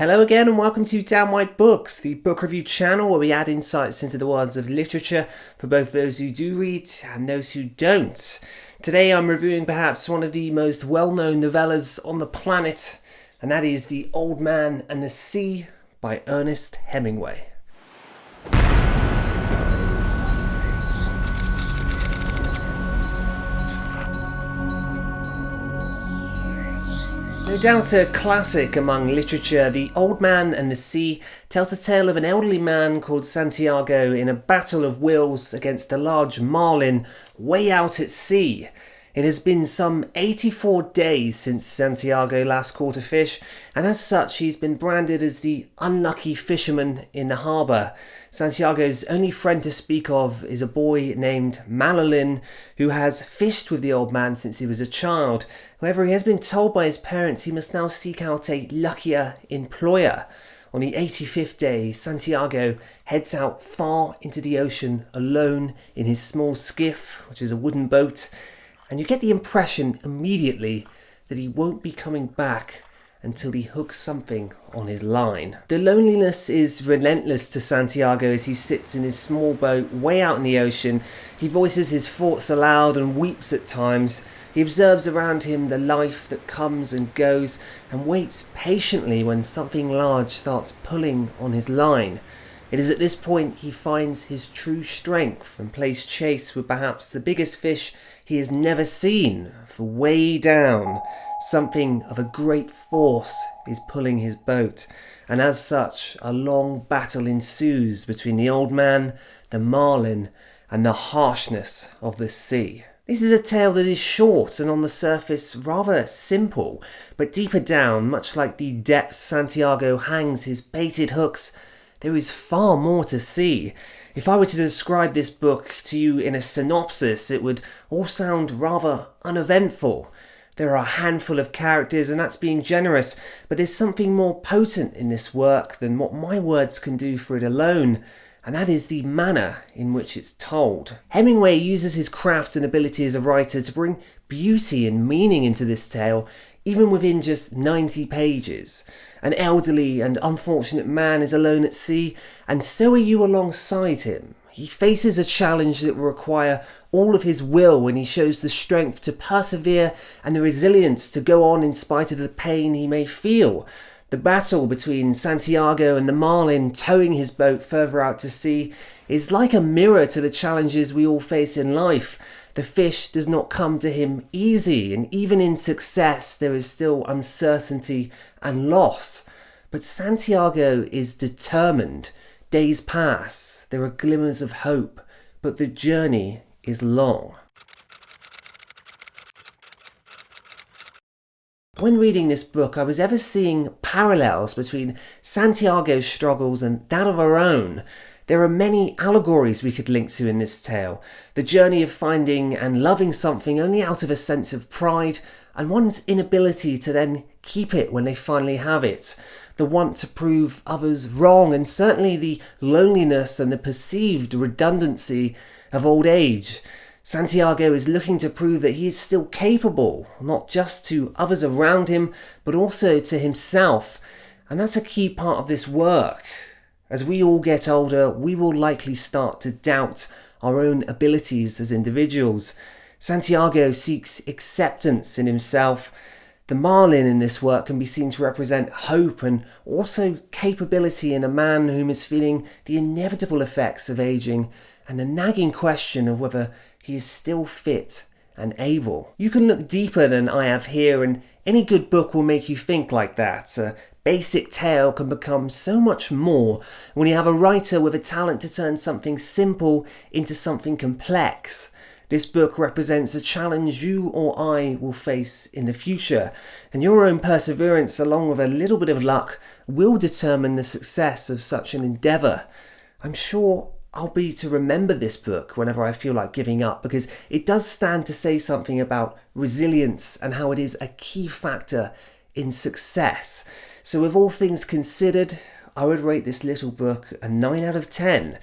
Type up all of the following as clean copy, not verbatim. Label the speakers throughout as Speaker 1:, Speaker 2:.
Speaker 1: Hello again and welcome to DanWhiteBooks, the book review channel where we add insights into the worlds of literature for both those who do read and those who don't. Today I'm reviewing perhaps one of the most well-known novellas on the planet, and that is The Old Man and the Sea by Ernest Hemingway. No doubt a classic among literature, The Old Man and the Sea tells the tale of an elderly man called Santiago in a battle of wills against a large marlin way out at sea. It has been some 84 days since Santiago last caught a fish, and as such he's been branded as the unlucky fisherman in the harbour. Santiago's only friend to speak of is a boy named Marlin, who has fished with the old man since he was a child. However, he has been told by his parents he must now seek out a luckier employer. On the 85th day, Santiago heads out far into the ocean alone in his small skiff, which is a wooden boat, and you get the impression immediately that he won't be coming back until he hooks something on his line. The loneliness is relentless to Santiago as he sits in his small boat way out in the ocean. He voices his thoughts aloud and weeps at times. He observes around him the life that comes and goes and waits patiently when something large starts pulling on his line. It is at this point he finds his true strength and plays chase with perhaps the biggest fish he has never seen, for way down, something of a great force is pulling his boat, and as such a long battle ensues between the old man, the marlin, and the harshness of the sea. This is a tale that is short and on the surface rather simple, but deeper down, much like the depths Santiago hangs his baited hooks, there is far more to see. If I were to describe this book to you in a synopsis, it would all sound rather uneventful. There are a handful of characters, and that's being generous, but there's something more potent in this work than what my words can do for it alone, and that is the manner in which it's told. Hemingway uses his craft and ability as a writer to bring beauty and meaning into this tale, even within just 90 pages. An elderly and unfortunate man is alone at sea, and so are you alongside him. He faces a challenge that will require all of his will when he shows the strength to persevere and the resilience to go on in spite of the pain he may feel. The battle between Santiago and the marlin towing his boat further out to sea is like a mirror to the challenges we all face in life. The fish does not come to him easy, and even in success there is still uncertainty and loss. But Santiago is determined. Days pass, there are glimmers of hope, but the journey is long. When reading this book, I was ever seeing parallels between Santiago's struggles and that of our own. There are many allegories we could link to in this tale. The journey of finding and loving something only out of a sense of pride, and one's inability to then keep it when they finally have it. The want to prove others wrong, and certainly the loneliness and the perceived redundancy of old age. Santiago is looking to prove that he is still capable, not just to others around him, but also to himself. And that's a key part of this work. As we all get older, we will likely start to doubt our own abilities as individuals. Santiago seeks acceptance in himself. The marlin in this work can be seen to represent hope and also capability in a man whom is feeling the inevitable effects of aging and the nagging question of whether he is still fit and able. You can look deeper than I have here, and any good book will make you think like that. A basic tale can become so much more when you have a writer with a talent to turn something simple into something complex. This book represents a challenge you or I will face in the future, and your own perseverance along with a little bit of luck will determine the success of such an endeavour. I'm sure I'll be to remember this book whenever I feel like giving up, because it does stand to say something about resilience and how it is a key factor in success. So with all things considered, I would rate this little book a 9 out of 10.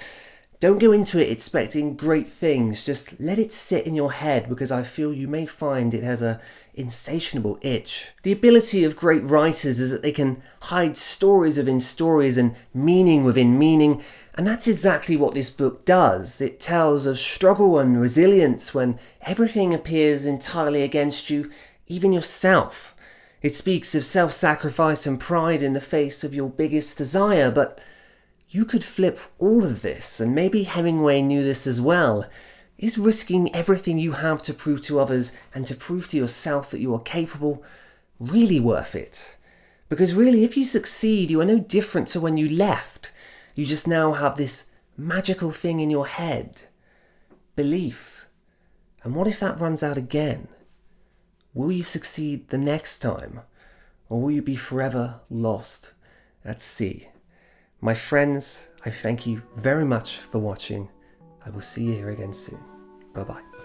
Speaker 1: Don't go into it expecting great things, just let it sit in your head, because I feel you may find it has a insatiable itch. The ability of great writers is that they can hide stories within stories and meaning within meaning, and that's exactly what this book does. It tells of struggle and resilience when everything appears entirely against you, even yourself. It speaks of self-sacrifice and pride in the face of your biggest desire, but you could flip all of this, and maybe Hemingway knew this as well. Is risking everything you have to prove to others and to prove to yourself that you are capable really worth it? Because really, if you succeed, you are no different to when you left. You just now have this magical thing in your head. Belief. And what if that runs out again? Will you succeed the next time? Or will you be forever lost at sea? My friends, I thank you very much for watching. I will see you here again soon. Bye-bye.